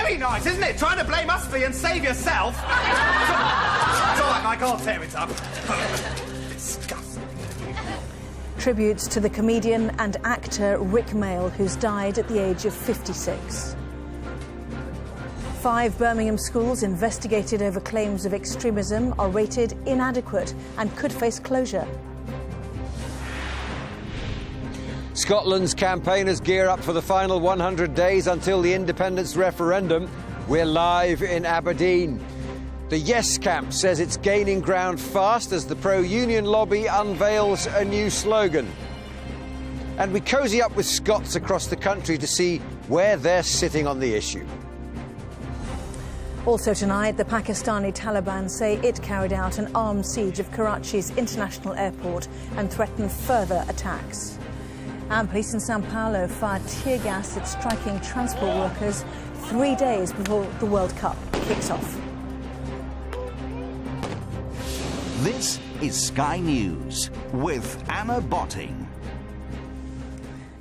very nice, isn't it? Trying to blame us for you and save yourself. It's all right, Mike, I'll tear it up. Disgusting. Tributes to the comedian and actor Rik Mayall, who's died at the age of 56. 5 Birmingham schools investigated over claims of extremism are rated inadequate and could face closure. Scotland's campaigners gear up for the final 100 days until the independence referendum. We're live in Aberdeen. The Yes camp says it's gaining ground fast as the pro-union lobby unveils a new slogan. And we cosy up with Scots across the country to see where they're sitting on the issue. Also tonight, the Pakistani Taliban say it carried out an armed siege of Karachi's international airport and threatened further attacks. And police in Sao Paulo fired tear gas at striking transport workers 3 days before the World Cup kicks off. This is Sky News with Anna Botting.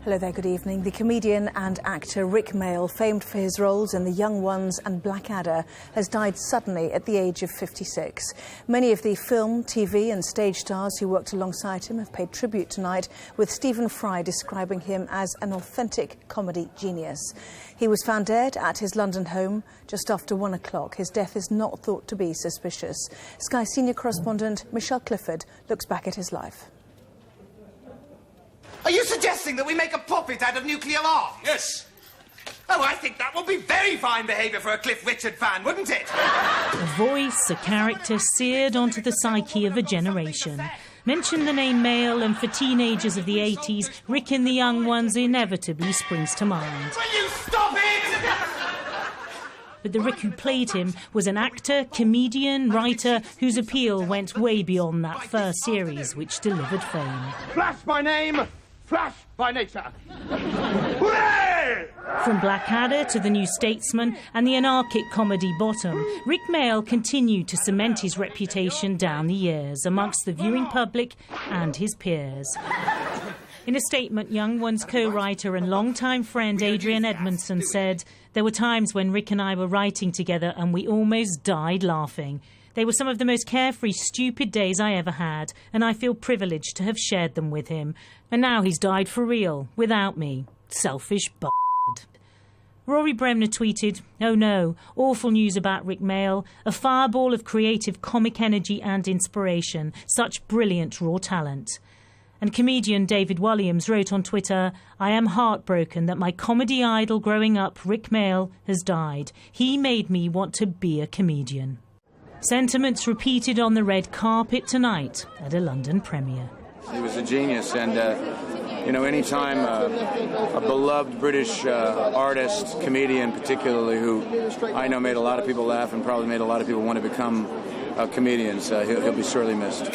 Hello there, good evening. The comedian and actor Rik Mayall, famed for his roles in The Young Ones and Blackadder, has died suddenly at the age of 56. Many of the film, TV and stage stars who worked alongside him have paid tribute tonight, with Stephen Fry describing him as an authentic comedy genius. He was found dead at his London home just after 1 o'clock. His death is not thought to be suspicious. Sky senior correspondent Michelle Clifford looks back at his life. Are you suggesting that we make a puppet out of nuclear arms? Yes. Oh, I think that would be very fine behaviour for a Cliff Richard fan, wouldn't it? A voice, a character seared onto the psyche of a generation. Mention the name Mayall and for teenagers of the 80s, Rik and the Young Ones inevitably springs to mind. Will you stop it? But the Rik who played him was an actor, comedian, writer whose appeal went way beyond that first series which delivered fame. Flash by name, Flash by nature. Hooray! From Blackadder to The New Statesman and the anarchic comedy Bottom, Rik Mayall continued to cement his reputation down the years amongst the viewing public and his peers. In a statement, Young Ones co-writer and longtime friend Adrian Edmondson said, "There were times when Rik and I were writing together and we almost died laughing. They were some of the most carefree, stupid days I ever had, and I feel privileged to have shared them with him. And now he's died for real, without me. Selfish bastard." Rory Bremner tweeted, "Oh no, awful news about Rik Mayall, a fireball of creative comic energy and inspiration, such brilliant raw talent." And comedian David Walliams wrote on Twitter, "I am heartbroken that my comedy idol growing up, Rik Mayall, has died. He made me want to be a comedian." Sentiments repeated on the red carpet tonight at a London premiere. He was a genius, and you know, anytime a beloved British artist, comedian particularly, who I know made a lot of people laugh and probably made a lot of people want to become comedians, he'll be sorely missed.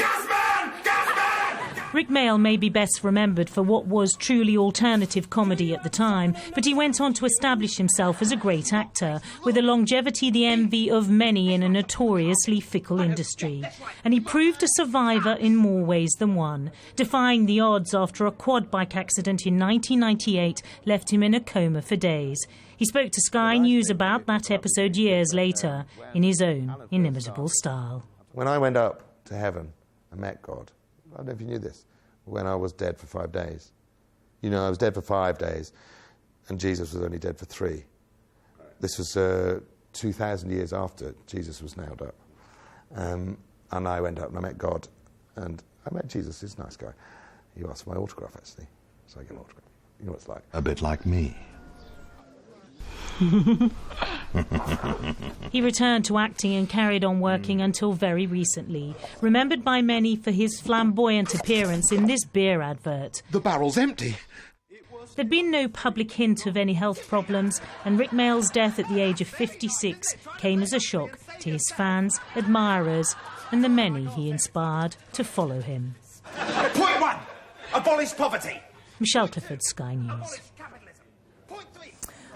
Rik Mayall may be best remembered for what was truly alternative comedy at the time, but he went on to establish himself as a great actor, with a longevity the envy of many in a notoriously fickle industry. And he proved a survivor in more ways than one, defying the odds after a quad bike accident in 1998 left him in a coma for days. He spoke to Sky News about that episode years later, in his own inimitable style. When I went up to heaven and met God, I don't know if you knew this, when I was dead for 5 days. You know, I was dead for 5 days, and Jesus was only dead for 3. This was 2,000 years after Jesus was nailed up. And I went up and I met God, and I met Jesus. He's a nice guy. He asked for my autograph, actually, so I get an autograph. You know what it's like. A bit like me. He returned to acting and carried on working until very recently, remembered by many for his flamboyant appearance in this beer advert. The barrel's empty. There'd been no public hint of any health problems, and Rik Mayall's death at the age of 56 came as a shock to his fans, admirers, and the many he inspired to follow him. Point 1. Abolish poverty. Michelle Clifford, Sky News.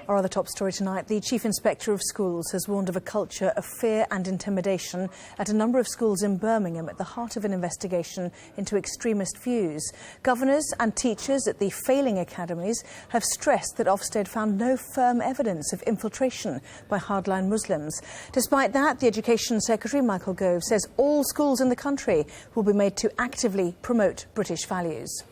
Our other top story tonight, the Chief Inspector of Schools has warned of a culture of fear and intimidation at a number of schools in Birmingham at the heart of an investigation into extremist views. Governors and teachers at the failing academies have stressed that Ofsted found no firm evidence of infiltration by hardline Muslims. Despite that, the Education Secretary, Michael Gove, says all schools in the country will be made to actively promote British values.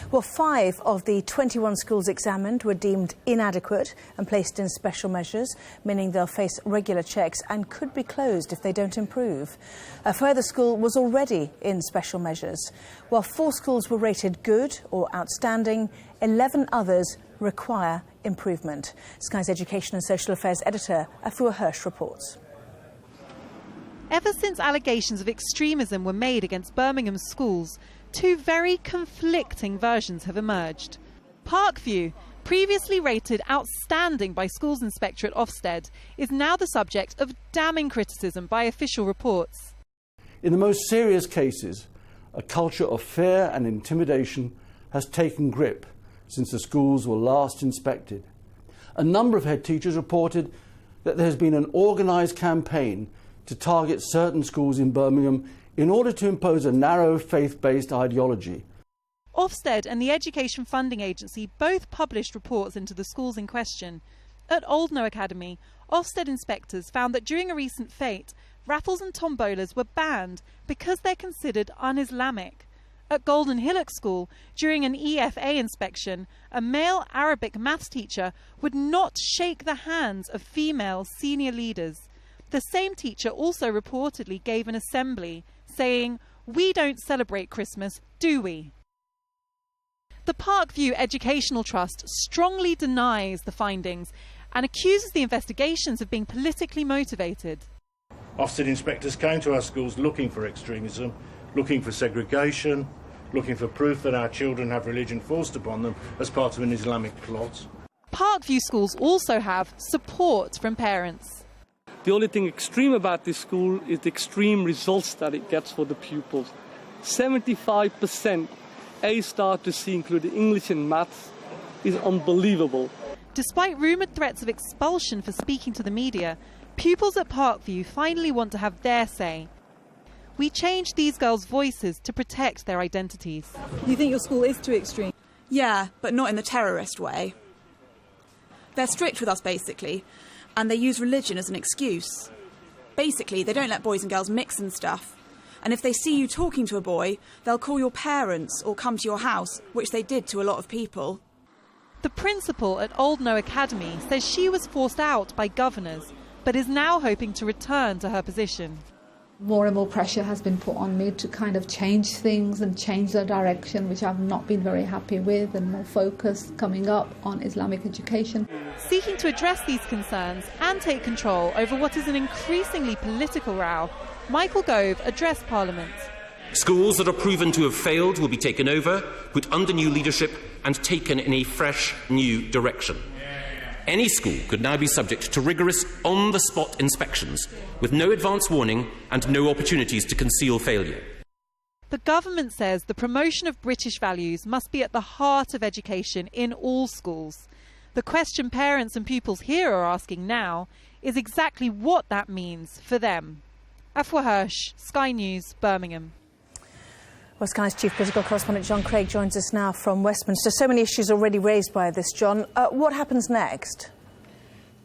Well, 5 of the 21 schools examined were deemed inadequate and placed in special measures, meaning they'll face regular checks and could be closed if they don't improve. A further school was already in special measures. While 4 schools were rated good or outstanding, 11 others require improvement. Sky's Education and Social Affairs editor, Afua Hirsch, reports. Ever since allegations of extremism were made against Birmingham schools, 2 very conflicting versions have emerged. Parkview, previously rated outstanding by Schools Inspectorate Ofsted, is now the subject of damning criticism by official reports. In the most serious cases, a culture of fear and intimidation has taken grip since the schools were last inspected. A number of head teachers reported that there has been an organised campaign to target certain schools in Birmingham in order to impose a narrow faith-based ideology. Ofsted and the Education Funding Agency both published reports into the schools in question. At Oldknow Academy, Ofsted inspectors found that during a recent fete, raffles and tombolas were banned because they're considered un-Islamic. At Golden Hillock School, during an EFA inspection, a male Arabic maths teacher would not shake the hands of female senior leaders. The same teacher also reportedly gave an assembly, saying, "We don't celebrate Christmas, do we?" The Parkview Educational Trust strongly denies the findings and accuses the investigations of being politically motivated. Ofsted inspectors came to our schools looking for extremism, looking for segregation, looking for proof that our children have religion forced upon them as part of an Islamic plot. Parkview schools also have support from parents. The only thing extreme about this school is the extreme results that it gets for the pupils. 75% A-star to C, including English and maths, is unbelievable. Despite rumoured threats of expulsion for speaking to the media, pupils at Parkview finally want to have their say. We changed these girls' voices to protect their identities. You think your school is too extreme? Yeah, but not in the terrorist way. They're strict with us, basically, and they use religion as an excuse. Basically, they don't let boys and girls mix and stuff. And if they see you talking to a boy, they'll call your parents or come to your house, which they did to a lot of people. The principal at Oldknow Academy says she was forced out by governors, but is now hoping to return to her position. More and more pressure has been put on me to kind of change things and change the direction, which I've not been very happy with, and more focus coming up on Islamic education. Seeking to address these concerns and take control over what is an increasingly political row, Michael Gove addressed Parliament. Schools that are proven to have failed will be taken over, put under new leadership and taken in a fresh, new direction. Any school could now be subject to rigorous on-the-spot inspections, with no advance warning and no opportunities to conceal failure. The government says the promotion of British values must be at the heart of education in all schools. The question parents and pupils here are asking now is exactly what that means for them. Afua Hirsch, Sky News, Birmingham. Well, Sky's chief political correspondent John Craig joins us now from Westminster. So many issues already raised by this, John. What happens next?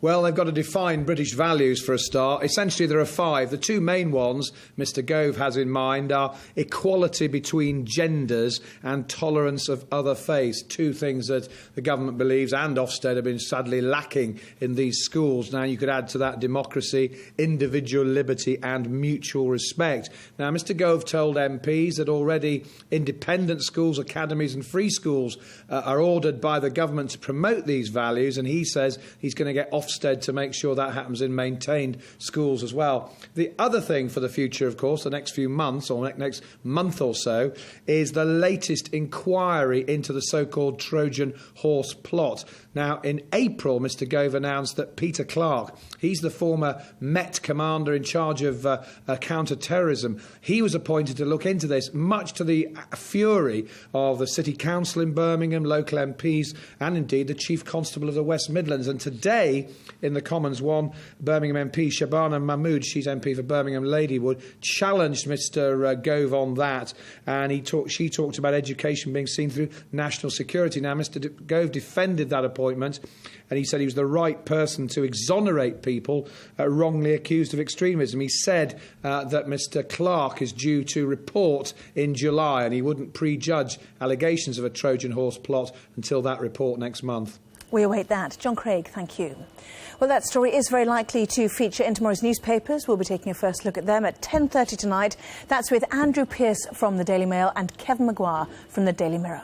Well, they've got to define British values for a start. Essentially, there are 5. The 2 main ones Mr Gove has in mind are equality between genders and tolerance of other faiths, 2 things that the government believes and Ofsted have been sadly lacking in these schools. Now, you could add to that democracy, individual liberty and mutual respect. Now, Mr Gove told MPs that already independent schools, academies and free schools are ordered by the government to promote these values, and he says he's going to get Ofsted Ofsted to make sure that happens in maintained schools as well. The other thing for the future, of course, the next few months or next month or so, is the latest inquiry into the so-called Trojan horse plot. Now, in April, Mr Gove announced that Peter Clark, he's the former Met commander in charge of counter-terrorism, he was appointed to look into this, much to the fury of the City Council in Birmingham, local MPs, and indeed the Chief Constable of the West Midlands. And today, in the Commons, one Birmingham MP, Shabana Mahmood, she's MP for Birmingham Ladywood, challenged Mr Gove on that, and she talked about education being seen through national security. Now, Mr Gove defended that appointment, and he said he was the right person to exonerate people wrongly accused of extremism. He said that Mr Clark is due to report in July, and he wouldn't prejudge allegations of a Trojan horse plot until that report next month. We await that. John Craig, thank you. Well, that story is very likely to feature in tomorrow's newspapers. We'll be taking a first look at them at 10:30 tonight. That's with Andrew Pearce from the Daily Mail and Kevin Maguire from the Daily Mirror.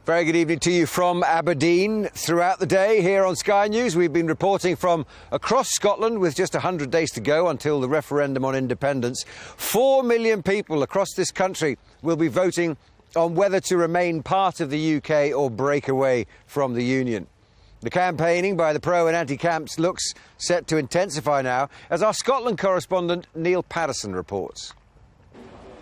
Very good evening to you from Aberdeen. Throughout the day here on Sky News, we've been reporting from across Scotland with just 100 days to go until the referendum on independence. 4 million people across this country will be voting on whether to remain part of the UK or break away from the Union. The campaigning by the pro and anti-camps looks set to intensify now, as our Scotland correspondent Neil Patterson reports.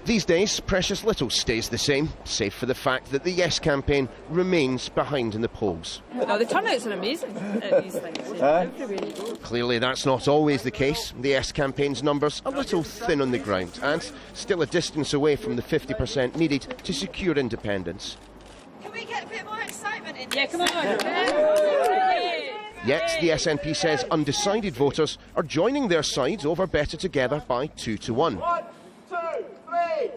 These days, precious little stays the same, save for the fact that the Yes campaign remains behind in the polls. No, the turnouts are amazing at these things. Clearly that's not always the case. The Yes campaign's numbers a little thin on the ground and still a distance away from the 50% needed to secure independence. Can we get a bit more excitement in this? Yeah, come on. Yet the SNP says undecided voters are joining their sides over Better Together by 2-1. 1, 2, 3.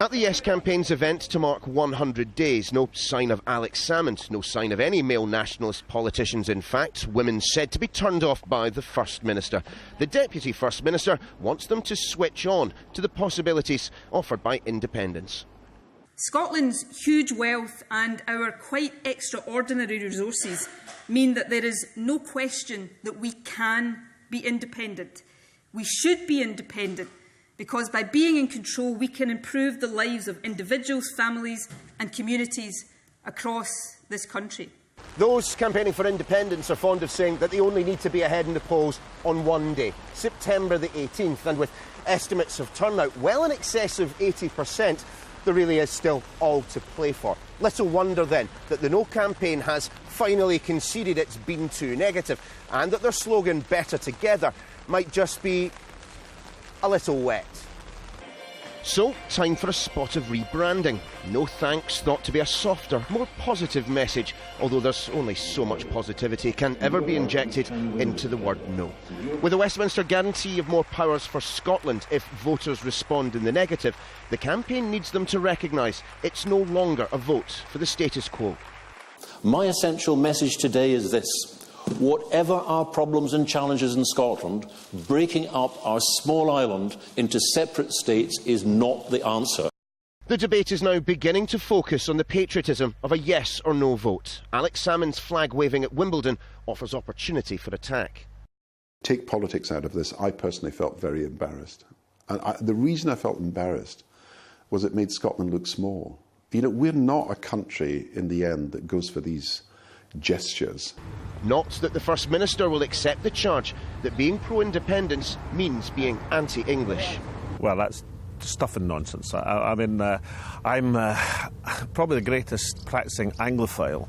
At the Yes campaign's event to mark 100 days, no sign of Alex Salmond, no sign of any male nationalist politicians in fact, women said to be turned off by the First Minister. The Deputy First Minister wants them to switch on to the possibilities offered by independence. Scotland's huge wealth and our quite extraordinary resources mean that there is no question that we can be independent. We should be independent, because by being in control we can improve the lives of individuals, families and communities across this country. Those campaigning for independence are fond of saying that they only need to be ahead in the polls on one day, September the 18th, and with estimates of turnout well in excess of 80%, there really is still all to play for. Little wonder then that the No campaign has finally conceded it's been too negative, and that their slogan, Better Together, might just be a little wet. So, time for a spot of rebranding. No thanks thought to be a softer, more positive message, although there's only so much positivity can ever be injected into the word no. With a Westminster guarantee of more powers for Scotland if voters respond in the negative, the campaign needs them to recognise it's no longer a vote for the status quo. My essential message today is this. Whatever our problems and challenges in Scotland, breaking up our small island into separate states is not the answer. The debate is now beginning to focus on the patriotism of a yes or no vote. Alex Salmond's flag waving at Wimbledon offers opportunity for attack. Take politics out of this, I personally felt very embarrassed. And the reason I felt embarrassed was it made Scotland look small. You know, we're not a country in the end that goes for these gestures. Not that the First Minister will accept the charge that being pro-independence means being anti-English. Well, that's stuff and nonsense. I'm probably the greatest practising Anglophile.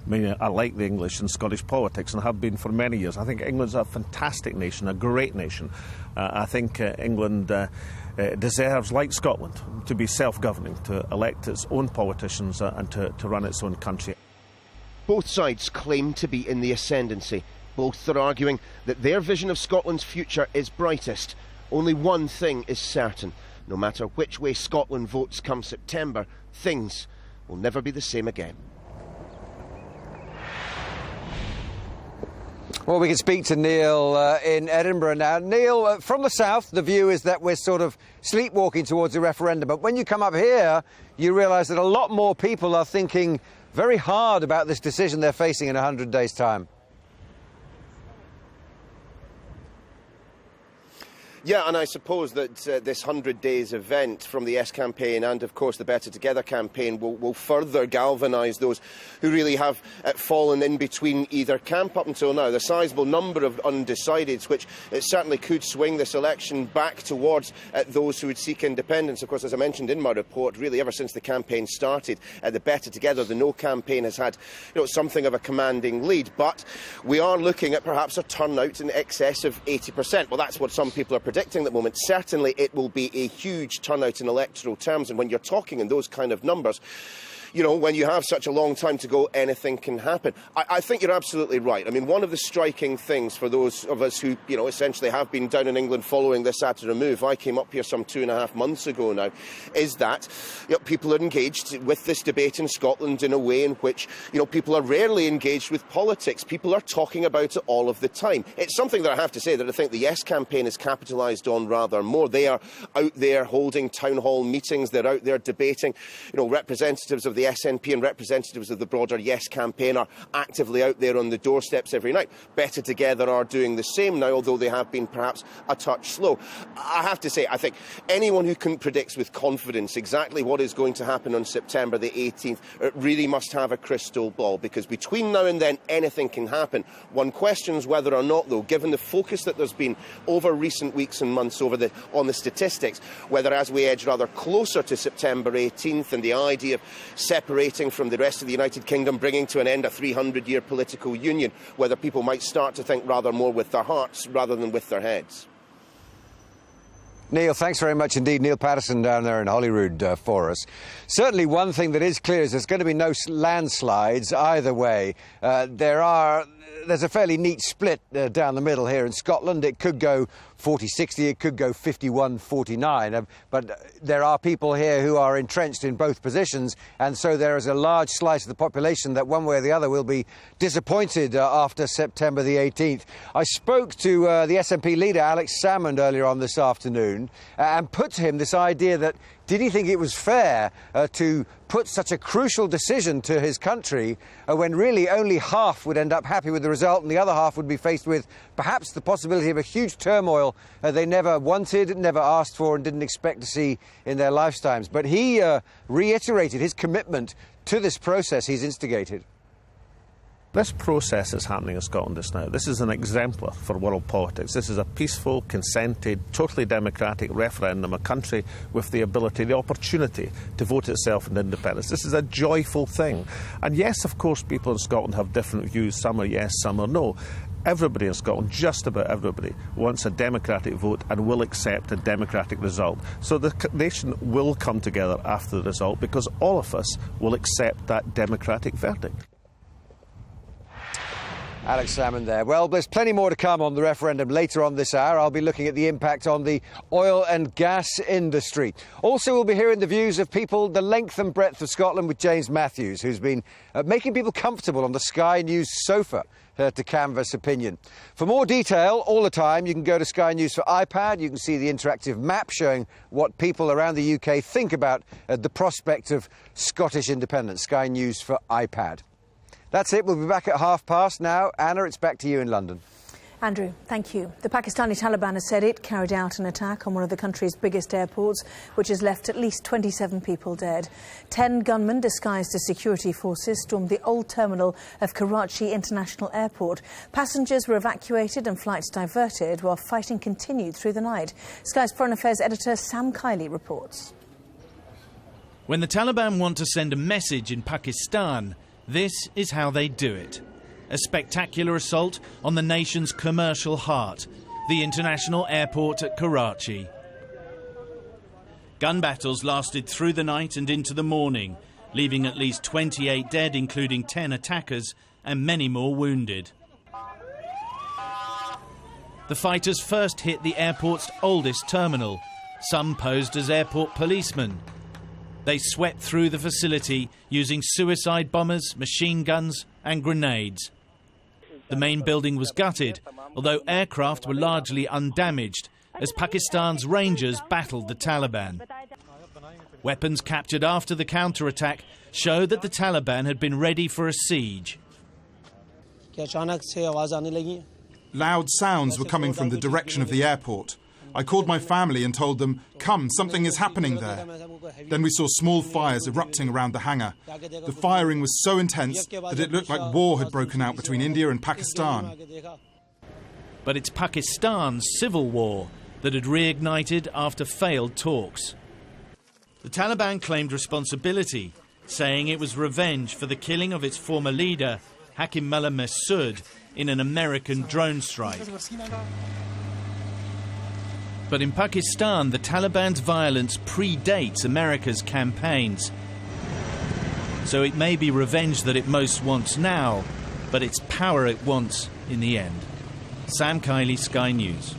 I mean, I like the English and Scottish politics and have been for many years. I think England's a fantastic nation, a great nation. I think England deserves, like Scotland, to be self-governing, to elect its own politicians and to run its own country. Both sides claim to be in the ascendancy. Both are arguing that their vision of Scotland's future is brightest. Only one thing is certain. No matter which way Scotland votes come September, things will never be the same again. Well, we can speak to Neil in Edinburgh now. Neil, from the south, the view is that we're sort of sleepwalking towards a referendum. But when you come up here, you realise that a lot more people are thinking very hard about this decision they're facing in 100 days' time. Yeah, and I suppose that this 100 days event from the Yes campaign and, of course, the Better Together campaign will further galvanise those who really have fallen in between either camp up until now. The sizable number of undecideds, which certainly could swing this election back towards those who would seek independence. Of course, as I mentioned in my report, really ever since the campaign started, the Better Together, the No campaign has had something of a commanding lead. But we are looking at perhaps a turnout in excess of 80%. Well, that's what some people are predicting at the moment. Certainly it will be a huge turnout in electoral terms, and when you're talking in those kind of numbers, when you have such a long time to go, anything can happen. I think you're absolutely right. I mean, one of the striking things for those of us who, essentially have been down in England following this ATTERA move, I came up here some 2.5 months ago now, is that people are engaged with this debate in Scotland in a way in which, people are rarely engaged with politics. People are talking about it all of the time. It's something that I have to say that I think the Yes campaign has capitalised on rather more. They are out there holding town hall meetings. They're out there debating. Representatives of the SNP and representatives of the broader Yes campaign are actively out there on the doorsteps every night. Better Together are doing the same now, although they have been perhaps a touch slow. I have to say, I think anyone who can predict with confidence exactly what is going to happen on September the 18th really must have a crystal ball, because between now and then anything can happen. One questions whether or not, though, given the focus that there's been over recent weeks and months on the statistics, whether as we edge rather closer to September 18th and the idea of separating from the rest of the United Kingdom, bringing to an end a 300-year political union, whether people might start to think rather more with their hearts rather than with their heads. Neil, thanks very much indeed. Neil Patterson down there in Holyrood for us. Certainly one thing that is clear is there's going to be no landslides either way. There's a fairly neat split down the middle here in Scotland. It could go 40-60, it could go 51-49, but there are people here who are entrenched in both positions, and so there is a large slice of the population that one way or the other will be disappointed after September the 18th. I spoke to the SNP leader, Alex Salmond, earlier on this afternoon, and put to him this idea that did he think it was fair to put such a crucial decision to his country when really only half would end up happy with the result and the other half would be faced with perhaps the possibility of a huge turmoil they never wanted, never asked for and didn't expect to see in their lifetimes. But he reiterated his commitment to this process he's instigated. This process that's happening in Scotland just now, this is an exemplar for world politics. This is a peaceful, consented, totally democratic referendum, a country with the ability, the opportunity to vote itself into independence. This is a joyful thing. And yes, of course, people in Scotland have different views. Some are yes, some are no. Everybody in Scotland, just about everybody, wants a democratic vote and will accept a democratic result. So the nation will come together after the result because all of us will accept that democratic verdict. Alex Salmond there. Well, there's plenty more to come on the referendum later on this hour. I'll be looking at the impact on the oil and gas industry. Also, we'll be hearing the views of people the length and breadth of Scotland with James Matthews, who's been making people comfortable on the Sky News sofa to canvass opinion. For more detail all the time, you can go to Sky News for iPad. You can see the interactive map showing what people around the UK think about the prospect of Scottish independence. Sky News for iPad. That's it. We'll be back at past now. Anna, it's back to you in London. Andrew, thank you. The Pakistani Taliban has said it carried out an attack on one of the country's biggest airports, which has left at least 27 people dead. 10 gunmen disguised as security forces stormed the old terminal of Karachi International Airport. Passengers were evacuated and flights diverted while fighting continued through the night. Sky's Foreign Affairs editor Sam Kiley reports. When the Taliban want to send a message in Pakistan, this is how they do it. A spectacular assault on the nation's commercial heart, the international airport at Karachi. Gun battles lasted through the night and into the morning, leaving at least 28 dead, including 10 attackers, and many more wounded. The fighters first hit the airport's oldest terminal. Some posed as airport policemen. They swept through the facility using suicide bombers, machine guns and grenades. The main building was gutted, although aircraft were largely undamaged as Pakistan's Rangers battled the Taliban. Weapons captured after the counterattack show that the Taliban had been ready for a siege. Loud sounds were coming from the direction of the airport. I called my family and told them, "Come, something is happening there." Then we saw small fires erupting around the hangar. The firing was so intense that it looked like war had broken out between India and Pakistan. But it's Pakistan's civil war that had reignited after failed talks. The Taliban claimed responsibility, saying it was revenge for the killing of its former leader, Hakim Mullah Massoud, in an American drone strike. But in Pakistan, the Taliban's violence predates America's campaigns. So it may be revenge that it most wants now, but it's power it wants in the end. Sam Kiley, Sky News.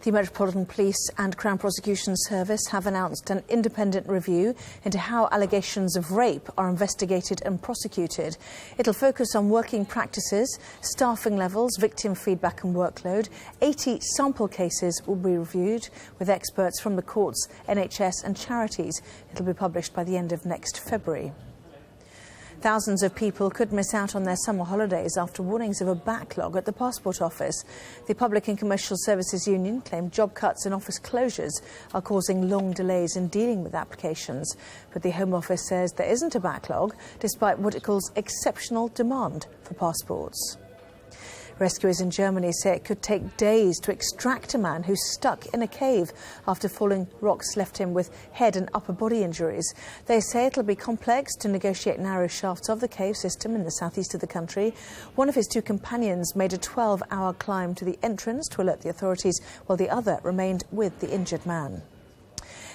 The Metropolitan Police and Crown Prosecution Service have announced an independent review into how allegations of rape are investigated and prosecuted. It'll focus on working practices, staffing levels, victim feedback and workload. 80 sample cases will be reviewed with experts from the courts, NHS and charities. It'll be published by the end of next February. Thousands of people could miss out on their summer holidays after warnings of a backlog at the Passport Office. The Public and Commercial Services Union claimed job cuts and office closures are causing long delays in dealing with applications. But the Home Office says there isn't a backlog, despite what it calls exceptional demand for passports. Rescuers in Germany say it could take days to extract a man who's stuck in a cave after falling rocks left him with head and upper body injuries. They say it'll be complex to negotiate narrow shafts of the cave system in the southeast of the country. One of his two companions made a 12-hour climb to the entrance to alert the authorities, while the other remained with the injured man.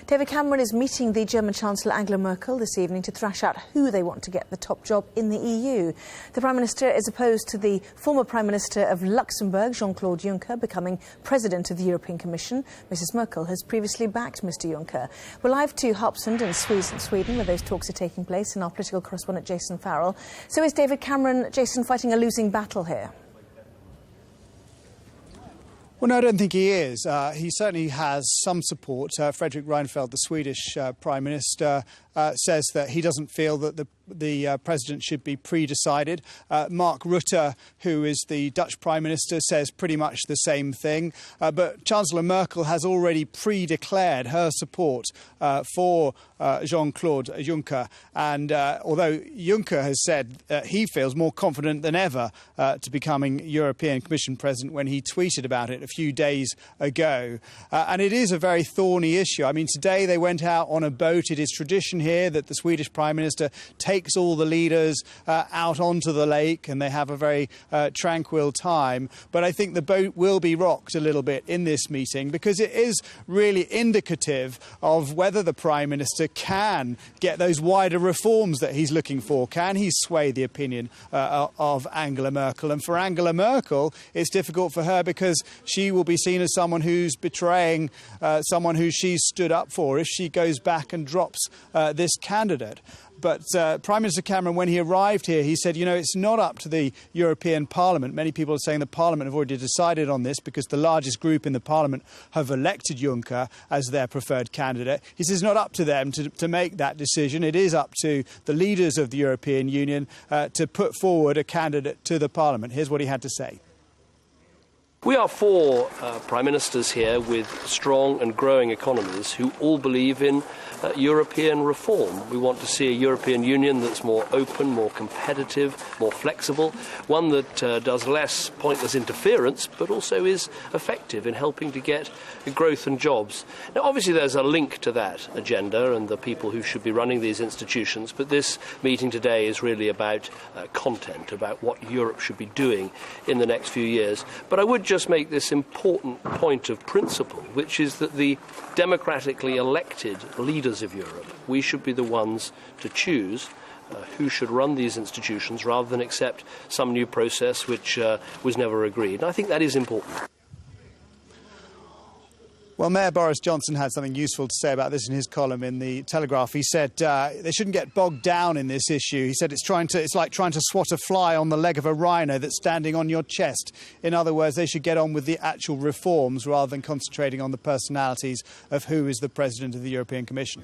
David Cameron is meeting the German Chancellor Angela Merkel this evening to thrash out who they want to get the top job in the EU. The Prime Minister is opposed to the former Prime Minister of Luxembourg, Jean-Claude Juncker, becoming President of the European Commission. Mrs Merkel has previously backed Mr Juncker. We're live to Harpsund in Sweden, where those talks are taking place, and our political correspondent Jason Farrell. So is David Cameron, Jason, fighting a losing battle here? Well, no, I don't think he is. He certainly has some support. Fredrik Reinfeldt, the Swedish Prime Minister, says that he doesn't feel that the president should be pre-decided. Mark Rutte, who is the Dutch Prime Minister, says pretty much the same thing. But Chancellor Merkel has already pre-declared her support for Jean-Claude Juncker. And although Juncker has said he feels more confident than ever to becoming European Commission President when he tweeted about it a few days ago. And it is a very thorny issue. I mean, today they went out on a boat. It is tradition here that the Swedish Prime Minister takes all the leaders out onto the lake and they have a very tranquil time. But I think the boat will be rocked a little bit in this meeting because it is really indicative of whether the Prime Minister can get those wider reforms that he's looking for. Can he sway the opinion of Angela Merkel? And for Angela Merkel, it's difficult for her because she will be seen as someone who's betraying someone who she's stood up for if she goes back and drops this candidate. But Prime Minister Cameron, when he arrived here, he said, you know, it's not up to the European Parliament. Many people are saying the Parliament have already decided on this because the largest group in the Parliament have elected Juncker as their preferred candidate. He says it's not up to them to make that decision. It is up to the leaders of the European Union to put forward a candidate to the Parliament. Here's what he had to say. We are four Prime Ministers here with strong and growing economies who all believe in European reform. We want to see a European Union that's more open, more competitive, more flexible, one that does less pointless interference but also is effective in helping to get growth and jobs. Now, obviously there's a link to that agenda and the people who should be running these institutions, but this meeting today is really about content, about what Europe should be doing in the next few years. But I would just make this important point of principle, which is that the democratically elected leaders of Europe, we should be the ones to choose who should run these institutions rather than accept some new process which was never agreed. And I think that is important. Well, Mayor Boris Johnson had something useful to say about this in his column in The Telegraph. He said they shouldn't get bogged down in this issue. He said it's like trying to swat a fly on the leg of a rhino that's standing on your chest. In other words, they should get on with the actual reforms rather than concentrating on the personalities of who is the President of the European Commission.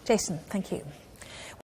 Jason, thank you.